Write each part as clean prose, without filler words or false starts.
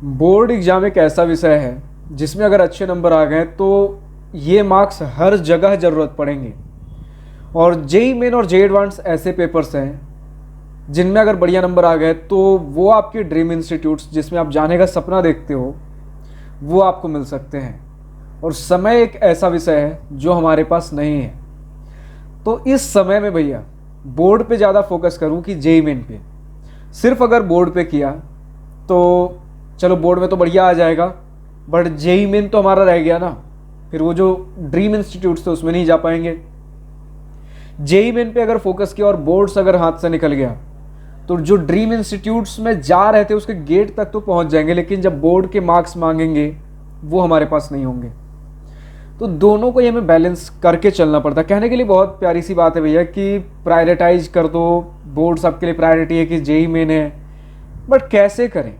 Board exam एक ऐसा विषय है जिसमें अगर अच्छे नंबर आ गए तो ये मार्क्स हर जगह ज़रूरत पड़ेंगे। और जेई मेन और जेई एडवांस ऐसे पेपर्स हैं जिनमें अगर बढ़िया नंबर आ गए तो वो आपके ड्रीम इंस्टीट्यूट्स जिसमें आप जाने का सपना देखते हो वो आपको मिल सकते हैं। और समय एक ऐसा विषय है जो हमारे पास नहीं है। तो इस समय में भैया बोर्ड पे ज़्यादा फोकस करूं कि जेई मेन पे। सिर्फ अगर बोर्ड पे किया तो चलो बोर्ड में तो बढ़िया आ जाएगा, बट जेई मेन तो हमारा रह गया ना। फिर वो जो ड्रीम इंस्टीट्यूट्स थे उसमें नहीं जा पाएंगे। जेई मेन पे अगर फोकस किया और बोर्ड्स अगर हाथ से निकल गया तो जो ड्रीम इंस्टीट्यूट्स में जा रहे थे उसके गेट तक तो पहुंच जाएंगे, लेकिन जब बोर्ड के मार्क्स मांगेंगे वो हमारे पास नहीं होंगे। तो दोनों को ये हमें बैलेंस करके चलना पड़ता है। कहने के लिए बहुत प्यारी सी बात है भैया कि प्रायोरिटाइज कर दो, बोर्ड्स आपके लिए प्रायोरिटी है कि जेई मेन है, बट कैसे करें?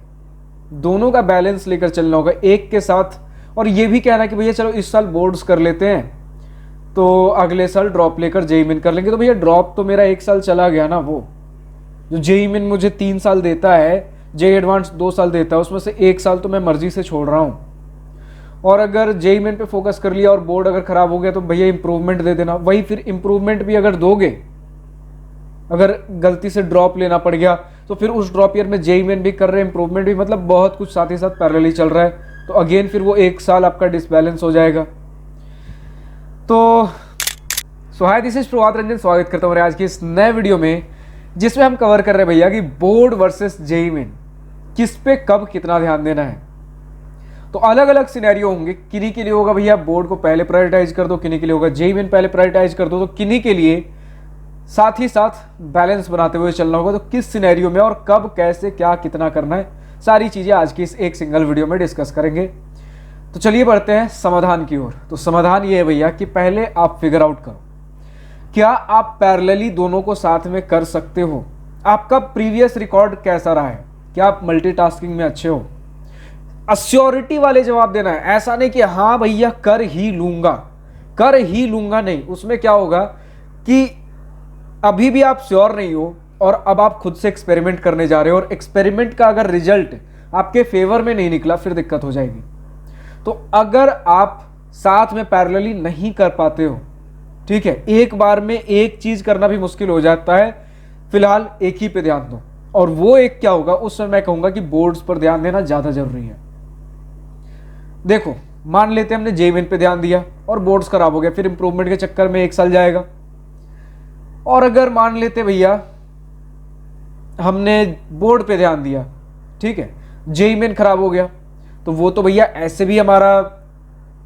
दोनों का बैलेंस लेकर चलना होगा एक के साथ। और ये भी कहना कि भैया चलो इस साल बोर्ड्स कर लेते हैं तो अगले साल ड्रॉप लेकर जेई मेन कर लेंगे। तो भैया ड्रॉप तो मेरा 1 साल चला गया ना। वो जो जेई मेन मुझे 3 साल देता है, जेई एडवांस 2 साल देता है, उसमें से 1 साल तो मैं मर्जी से छोड़ रहा हूँ। और अगर जेई मेन पे फोकस कर लिया और बोर्ड अगर खराब हो गया तो भैया इंप्रूवमेंट दे देना। वही फिर इंप्रूवमेंट भी अगर दोगे, अगर गलती से ड्रॉप लेना पड़ गया तो फिर उस ड्रॉप ईयर में जेई मेन भी कर रहे हैं, इंप्रूवमेंट भी, मतलब बहुत कुछ साथ ही साथ पैरेलली चल रहा है। तो अगेन फिर वो 1 साल आपका डिसबैलेंस हो जाएगा। तो हाय, दिस इज प्रभात रंजन। स्वागत करता हूँ आज की इस नए वीडियो में जिसमें हम कवर कर रहे हैं भैया कि बोर्ड वर्सेस जेई मेन किस पे कब कितना ध्यान देना है। तो अलग अलग सिनेरियो होंगे। किन्हीं के लिए होगा भैया बोर्ड को पहले प्रायोरिटाइज कर दो, किन्हीं के लिए होगा जेई मेन पहले प्रायोरिटाइज कर दो, तो किन्हीं के लिए साथ ही साथ बैलेंस बनाते हुए चलना होगा। तो किस सिनेरियो में और कब कैसे क्या कितना करना है, सारी चीज़ें आज की इस एक सिंगल वीडियो में डिस्कस करेंगे। तो चलिए बढ़ते हैं समाधान की ओर। तो समाधान ये है भैया कि पहले आप फिगर आउट करो क्या आप पैरेलली दोनों को साथ में कर सकते हो। आपका प्रीवियस रिकॉर्ड कैसा रहा है, क्या आप मल्टीटास्किंग में अच्छे हो। अश्योरिटी वाले जवाब देना है, ऐसा नहीं कि हाँ भैया कर ही लूंगा नहीं। उसमें क्या होगा कि अभी भी आप श्योर नहीं हो और अब आप खुद से एक्सपेरिमेंट करने जा रहे हो, और एक्सपेरिमेंट का अगर रिजल्ट आपके फेवर में नहीं निकला फिर दिक्कत हो जाएगी। तो अगर आप साथ में पैरेलली नहीं कर पाते हो, ठीक है, एक बार में एक चीज करना भी मुश्किल हो जाता है, फिलहाल एक ही पे ध्यान दो। और वो एक क्या होगा, उस समय मैं कहूंगा कि बोर्ड्स पर ध्यान देना ज्यादा जरूरी है। देखो मान लेते हैं हमने जेई मेन पे ध्यान दिया और बोर्ड्स खराब हो गया, फिर इंप्रूवमेंट के चक्कर में 1 साल जाएगा। और अगर मान लेते भैया हमने बोर्ड पे ध्यान दिया, ठीक है, जेई मेन खराब हो गया, तो वो तो भैया ऐसे भी हमारा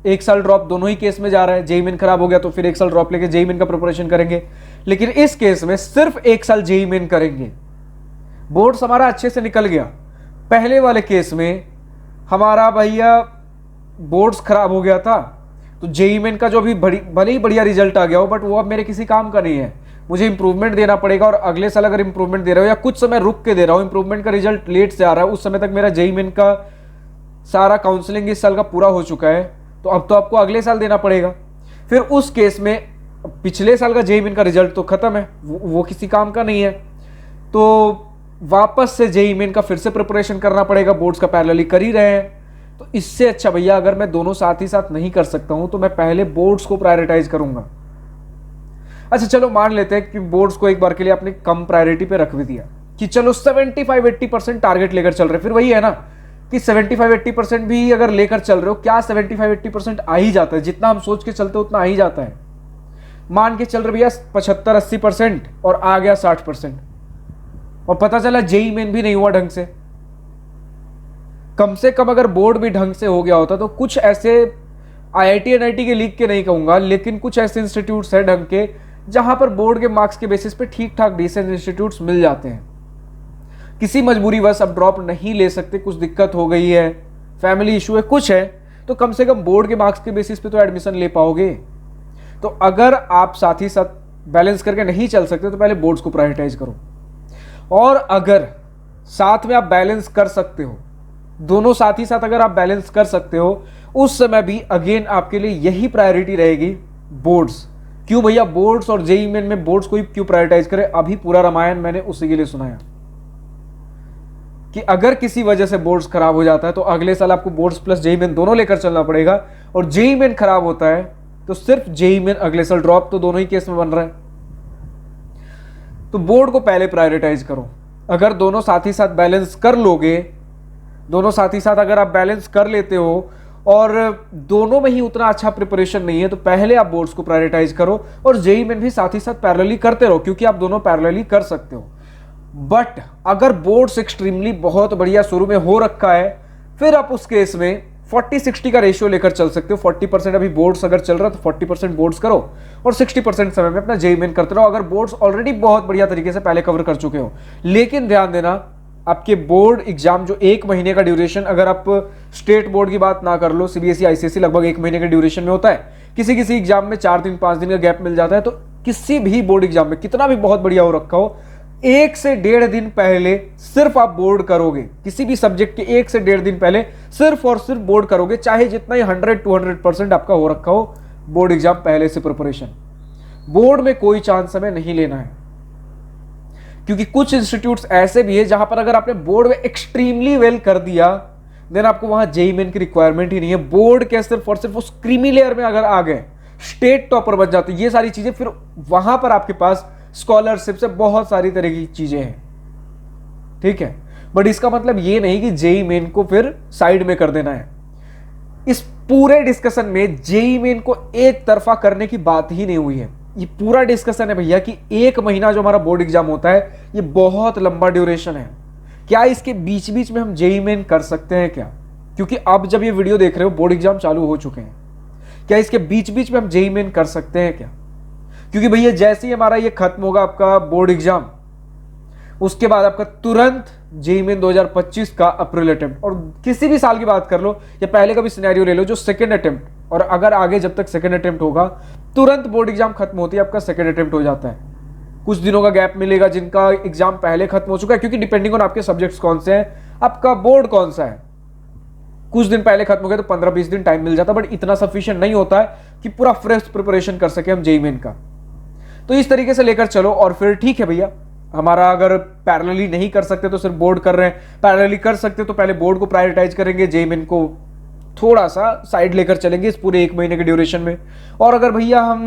1 साल ड्रॉप दोनों ही केस में जा रहा है। जेई मेन खराब हो गया तो फिर 1 साल ड्रॉप लेके जेई मेन का प्रिपरेशन करेंगे। लेकिन इस केस में सिर्फ 1 साल जेई मेन करेंगे, बोर्ड्स हमारा अच्छे से निकल गया। पहले वाले केस में हमारा भैया बोर्ड्स खराब हो गया था तो जेई मेन का जो भी भले ही बढ़िया रिजल्ट आ गया हो, बट वो अब मेरे किसी काम का नहीं है, मुझे इंप्रूवमेंट देना पड़ेगा। और अगले साल अगर इंप्रूवमेंट दे रहा हो या कुछ समय रुक के दे रहा हूं, इंप्रूवमेंट का रिजल्ट लेट से आ रहा है, उस समय तक मेरा जेई मेन का सारा काउंसलिंग इस साल का पूरा हो चुका है, तो अब तो आपको अगले साल देना पड़ेगा। फिर उस केस में पिछले साल का जेई मेन का रिजल्ट तो खत्म है, वो किसी काम का नहीं है, तो वापस से जेई मेन का फिर से प्रिपरेशन करना पड़ेगा। बोर्ड्स का पैरेलली कर ही रहे हैं, तो इससे अच्छा भैया अगर मैं दोनों साथ ही साथ नहीं कर सकता हूं तो मैं पहले बोर्ड्स को प्रायोरिटाइज करूंगा। अच्छा चलो मान लेते हैं कि बोर्ड्स को एक बार के लिए आपने कम प्रायोरिटी पे रख भी दिया कि चलो 75-80% टारगेट लेकर चल रहे। फिर वही है ना कि 75-80% भी अगर लेकर चल रहे हो, क्या 75-80% आ ही जाता है? जितना हम सोच के चलते उतना आ ही जाता है। मान के चल रहे भैया 75-80% और आ गया 60%, और पता चला जेई मेन भी नहीं हुआ ढंग से। कम से कम अगर बोर्ड भी ढंग से हो गया होता तो कुछ ऐसे आईआईटी एनआईटी के लीग के नहीं कहूंगा, लेकिन कुछ ऐसे इंस्टीट्यूट्स हैं ढंग के जहां पर बोर्ड के मार्क्स के बेसिस पे ठीक ठाक डिसेंट इंस्टीट्यूट्स मिल जाते हैं। किसी मजबूरी बस अब ड्रॉप नहीं ले सकते, कुछ दिक्कत हो गई है, फैमिली इशू है, कुछ है, तो कम से कम बोर्ड के मार्क्स के बेसिस पे तो एडमिशन ले पाओगे। तो अगर आप साथ ही साथ बैलेंस करके नहीं चल सकते तो पहले बोर्ड्स को प्रायोरिटाइज करो। और अगर साथ में आप बैलेंस कर सकते हो, दोनों साथ ही साथ अगर आप बैलेंस कर सकते हो, उस समय भी अगेन आपके लिए यही प्रायोरिटी रहेगी बोर्ड्स। क्यों भैया बोर्ड्स और जेई मेन में बोर्ड्स को क्यों प्रायोरिटाइज करें? अभी पूरा रामायण मैंने उसी के लिए सुनाया कि अगर किसी वजह से बोर्ड्स खराब हो जाता है तो अगले साल आपको बोर्ड्स प्लस जेई मेन दोनों लेकर चलना पड़ेगा, और जेई मेन खराब होता है तो सिर्फ जेई मेन अगले साल ड्रॉप, तो दोनों ही केस में बन रहा है। तो बोर्ड को पहले प्रायोरिटाइज करो। अगर दोनों साथ ही साथ बैलेंस कर लोगे, दोनों साथ ही साथ अगर आप बैलेंस कर लेते हो और दोनों में ही उतना अच्छा प्रिपरेशन नहीं है, तो पहले आप बोर्ड्स को प्रायोरिटाइज करो और जेई मेन भी साथ ही साथ पैरेलली करते रहो, क्योंकि आप दोनों पैरेलली कर सकते हो। बट अगर बोर्ड्स एक्सट्रीमली बहुत बढ़िया शुरू में हो रखा है, फिर आप उस केस में 40-60 का रेशियो लेकर चल सकते हो। 40% अभी बोर्ड्स अगर चल रहा है तो 40% बोर्ड्स करो और 60% समय में अपना जेई मेन करते रहो, अगर बोर्ड्स ऑलरेडी बहुत बढ़िया तरीके से पहले कवर कर चुके हो। लेकिन ध्यान देना, आपके बोर्ड एग्जाम जो 1 महीने का ड्यूरेशन, अगर आप स्टेट बोर्ड की बात ना कर लो, सीबीएसई आईसीएसई लगभग 1 महीने के ड्यूरेशन में होता है, किसी किसी एग्जाम में 4 दिन 5 दिन का गैप मिल जाता है। तो किसी भी बोर्ड एग्जाम में कितना भी बहुत बढ़िया हो रखा हो, 1 से 1.5 दिन पहले सिर्फ आप बोर्ड करोगे, किसी भी सब्जेक्ट के 1 से 1.5 दिन पहले सिर्फ और सिर्फ बोर्ड करोगे, चाहे जितना ही 100-200% आपका हो रखा हो बोर्ड एग्जाम पहले से प्रिपरेशन। बोर्ड में कोई चांस हमें नहीं लेना है, क्योंकि कुछ इंस्टीट्यूट्स ऐसे भी है जहां पर अगर आपने बोर्ड में एक्सट्रीमली वेल कर दिया, देन आपको वहां जेई मेन की रिक्वायरमेंट ही नहीं है। बोर्ड के सिर्फ और सिर्फ उस क्रीमी लेयर में अगर आ गए, स्टेट टॉपर बन जाते, ये सारी चीजें, फिर वहां पर आपके पास स्कॉलरशिप से बहुत सारी तरह की चीजें हैं, ठीक है। बट इसका मतलब ये नहीं कि जेई मेन को फिर साइड में कर देना है। इस पूरे डिस्कशन में जेई मेन को एक तरफा करने की बात ही नहीं हुई है। ये पूरा डिस्कशन है भैया कि 1 महीना जो हमारा बोर्ड एग्जाम होता है, ये बहुत लंबा ड्यूरेशन है। क्या इसके बीच बीच में हम जेई मेन कर सकते हैं क्या? क्योंकि अब जब ये वीडियो देख रहे हो बोर्ड एग्जाम चालू हो चुके हैं, क्या इसके बीच बीच में हम जेई मेन कर सकते हैं क्या? क्योंकि भैया जैसे ही हमारा ये खत्म होगा आपका बोर्ड एग्जाम, उसके बाद आपका तुरंत जेई मेन 2025 का अप्रैल अटेम्प्ट, और किसी भी साल की बात कर लो या पहले का भी सिनेरियो ले लो जो सेकंड अटेम्प्ट, और अगर आगे जब तक सेकंड अटेम्प्ट होगा, तुरंत बोर्ड एग्जाम खत्म होती है आपका सेकंड अटेम्प्ट हो जाता है। कुछ दिनों का गैप मिलेगा जिनका एग्जाम पहले खत्म हो चुका है, क्योंकि डिपेंडिंग ऑन आपके सब्जेक्ट्स कौन से हैं, आपका बोर्ड कौन सा है, कुछ दिन पहले खत्म हो गया तो 15-20 दिन टाइम मिल जाता, बट इतना सफिशिएंट नहीं होता है कि पूरा फ्रेश प्रिपरेशन कर सके हम जेई मेन का। तो इस तरीके से लेकर चलो, और फिर ठीक है भैया, हमारा अगर पैरेलली नहीं कर सकते तो सिर्फ बोर्ड कर रहे हैं, पैरेलली कर सकते तो पहले बोर्ड को प्रायोरिटाइज करेंगे, जेई मेन को थोड़ा सा साइड लेकर चलेंगे इस पूरे 1 महीने के ड्यूरेशन में। और अगर भैया हम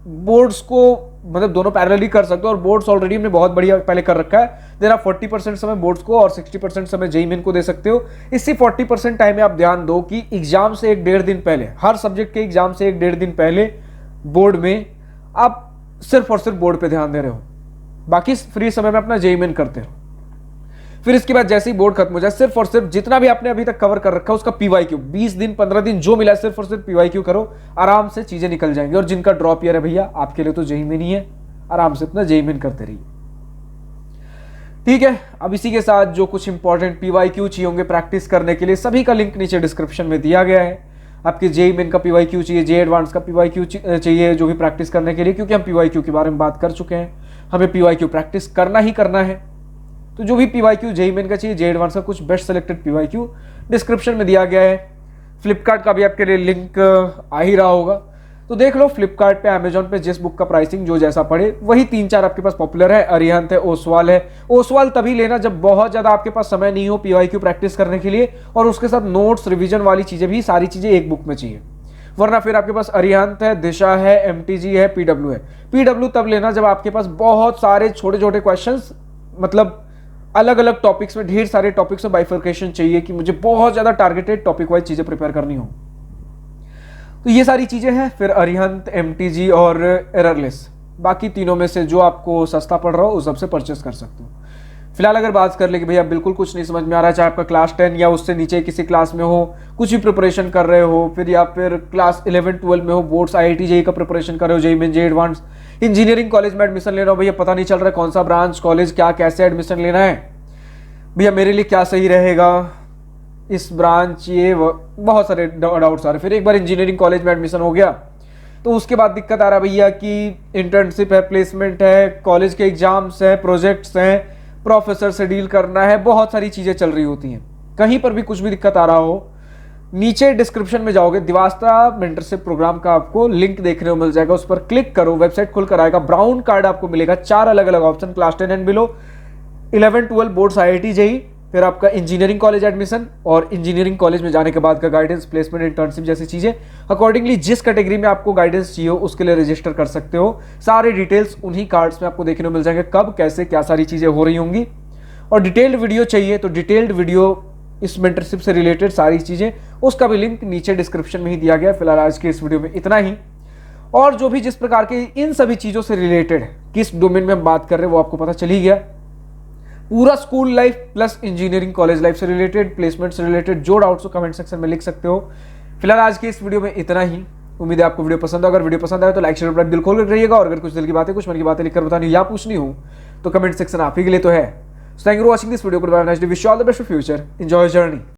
बोर्ड्स को मतलब दोनों पैरेलली कर सकते हो और बोर्ड्स ऑलरेडी हमने बहुत बढ़िया पहले कर रखा है, देन आप 40% समय बोर्ड्स को और 60% समय जेई मेन को दे सकते हो। इसी 40% टाइम में आप ध्यान दो कि एग्जाम से 1-1.5 दिन पहले, हर सब्जेक्ट के एग्जाम से 1-1.5 दिन पहले बोर्ड में आप सिर्फ और सिर्फ बोर्ड पे ध्यान दे रहे हो, बाकी फ्री समय में अपना जेई मेन करते हो। फिर इसके बाद जैसे ही बोर्ड खत्म हो जाए, सिर्फ और सिर्फ जितना भी आपने अभी तक कवर कर रखा है उसका पीवाईक्यू, 20 दिन 15 दिन जो मिला है सिर्फ और सिर्फ पीवाईक्यू करो, आराम से चीजें निकल जाएंगी। और जिनका ड्रॉप ईयर है भैया, आपके लिए तो जेई मेन ही है, आराम से अपना जेई मेन करते रहिए, ठीक है। अब इसी के साथ जो कुछ इंपॉर्टेंट पीवाईक्यू चाहिए होंगे प्रैक्टिस करने के लिए, सभी का लिंक नीचे डिस्क्रिप्शन में दिया गया है। आपके जेई मेन का पीवाईक्यू चाहिए, जे एडवांस का पीवाईक्यू चाहिए, जो भी प्रैक्टिस करने के लिए, क्योंकि हम पीवाईक्यू के बारे में बात कर चुके हैं, हमें पीवाईक्यू प्रैक्टिस करना ही करना है। तो जो भी पीवाईक्यू जेई मेन का चाहिए, जे एडवांस का कुछ बेस्ट सेलेक्टेड पीवाईक्यू डिस्क्रिप्शन में दिया गया है। फ्लिपकार्ट का भी आपके लिए लिंक आ ही रहा होगा, तो देख लो फ्लिपकार्ट पे, अमेजॉन पे जिस बुक का प्राइसिंग जो जैसा पड़े, वही 3-4 आपके पास पॉपुलर है। अरिहंत है, ओसवाल है। ओसवाल तभी लेना जब बहुत ज्यादा आपके पास समय नहीं हो पीवाईक्यू प्रैक्टिस करने के लिए, और उसके साथ नोट्स रिवीजन वाली चीजें भी, सारी चीजें एक बुक में चाहिए। वरना फिर आपके पास अरिहंत है, दिशा है, एमटीजी है, पीडब्ल्यू है। पीडब्ल्यू तब लेना जब आपके पास बहुत सारे छोटे छोटे क्वेश्चंस, मतलब अलग अलग टॉपिक्स में, ढेर सारे टॉपिक्स में बाइफर्केशन चाहिए कि मुझे बहुत ज्यादा टारगेटेड टॉपिक वाइज चीजें प्रिपेयर करनी हो, तो ये सारी चीजें हैं। फिर अरिहंत, एमटीजी और एररलेस, बाकी तीनों में से जो आपको सस्ता पड़ रहा हो उस सबसे परचेस कर सकते हो। फिलहाल अगर बात कर ले कि भैया बिल्कुल कुछ नहीं समझ में आ रहा है, चाहे आपका क्लास 10 या उससे नीचे किसी क्लास में हो, कुछ भी प्रिपरेशन कर रहे हो, फिर या फिर क्लास 11-12 में हो, बोर्ड्स आईआईटी जेई का प्रिपरेशन कर रहे हो, जेई मेन, जे एडवांस, इंजीनियरिंग कॉलेज में एडमिशन ले रहा हो, भैया पता नहीं चल रहा है कौन सा ब्रांच, कॉलेज, क्या कैसे एडमिशन लेना है, भैया मेरे लिए क्या सही रहेगा, इस ब्रांच, ये बहुत सारे डाउट्स आ रहे। फिर एक बार इंजीनियरिंग कॉलेज में एडमिशन हो गया तो उसके बाद दिक्कत आ रहा भैया कि इंटर्नशिप है, प्लेसमेंट है, कॉलेज के एग्जाम्स है, प्रोजेक्ट्स हैं, प्रोफेसर से डील करना है, बहुत सारी चीजें चल रही होती हैं। कहीं पर भी कुछ भी दिक्कत आ रहा हो, नीचे डिस्क्रिप्शन में जाओगे, दिवास्त्रा मेंटरशिप प्रोग्राम का आपको लिंक देखने को मिल जाएगा, उस पर क्लिक करो, वेबसाइट खुलकर आएगा, ब्राउन कार्ड आपको मिलेगा, 4 अलग अलग option, class 10 and below, 11-12 boards IIT JEE, फिर आपका इंजीनियरिंग कॉलेज एडमिशन और इंजीनियरिंग कॉलेज में जाने के बाद का गाइडेंस, प्लेसमेंट, इंटर्नशिप जैसी चीज़ें अकॉर्डिंगली जिस कैटेगरी में आपको गाइडेंस चाहिए हो उसके लिए रजिस्टर कर सकते हो। सारे डिटेल्स उन्हीं कार्ड्स में आपको देखने को मिल जाएंगे, कब कैसे क्या सारी चीज़ें हो रही होंगी। और डिटेल्ड वीडियो चाहिए तो डिटेल्ड वीडियो इस मेंटरशिप से रिलेटेड सारी चीज़ें, उसका भी लिंक नीचे डिस्क्रिप्शन में ही दिया गया है। फिलहाल आज के इस वीडियो में इतना ही। और जो भी जिस प्रकार के इन सभी चीज़ों से रिलेटेड किस डोमेन में हम बात कर रहे हैं वो आपको पता चल ही गया। पूरा school life plus engineering college life से रिलेटेड, प्लेसमेंट से रिलेटेड जो डाउट्स हो कमेंट सेक्शन में लिख सकते हो। फिलहाल आज की इस वीडियो में इतना ही। उम्मीद है आपको वीडियो पसंद हो। अगर वीडियो पसंद आए तो लाइक, शेयर, दिल खोल कर रहिएगा। और अगर कुछ दिल की बातें, कुछ मन की बातें लिखकर बतानी या पूछनी हो तो कमेंट सेक्शन आप ही के लिए तो है। Thank you for watching this video. Good bye, nice day, wish you all the best for future, enjoy journey.